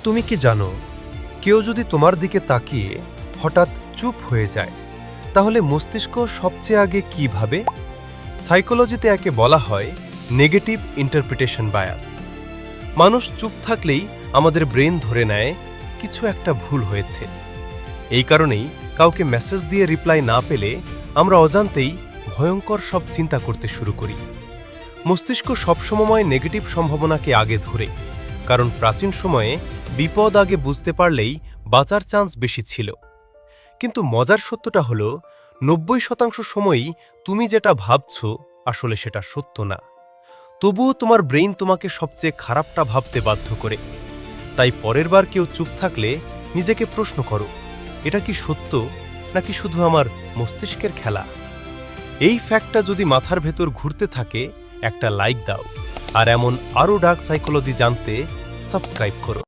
তুমি কি জানো, কেউ যদি তোমার দিকে তাকিয়ে হঠাৎ চুপ হয়ে যায়, তাহলে মস্তিষ্ক সবচেয়ে আগে কি ভাবে? সাইকোলজিতে একে বলা হয় নেগেটিভ ইন্টারপ্রিটেশন বায়াস। মানুষ চুপ থাকলেই আমাদের ব্রেন ধরে নেয় কিছু একটা ভুল হয়েছে। এই কারণেই কাউকে মেসেজ দিয়ে রিপ্লাই না পেলে আমরা অজান্তেই ভয়ঙ্কর সব চিন্তা করতে শুরু করি। মস্তিষ্ক সবসময় নেগেটিভ সম্ভাবনাকে আগে ধরে, কারণ প্রাচীন সময়ে বিপদ আগে বুঝতে পারলেই বাঁচার চান্স বেশি ছিল। কিন্তু মজার সত্যটা হলো ৯০% সময়ই তুমি যেটা ভাবছ আসলে সেটা সত্য না। তবুও তোমার ব্রেইন তোমাকে সবচেয়ে খারাপটা ভাবতে বাধ্য করে। তাই পরের বার কেউ চুপ থাকলে নিজেকে প্রশ্ন করো, এটা কি সত্য নাকি শুধু আমার মস্তিষ্কের খেলা? এই ফ্যাক্টটা যদি মাথার ভেতর ঘুরতে থাকে, একটা লাইক দাও, আর এমন আরও ডার্ক সাইকোলজি জানতে সাবস্ক্রাইব করো।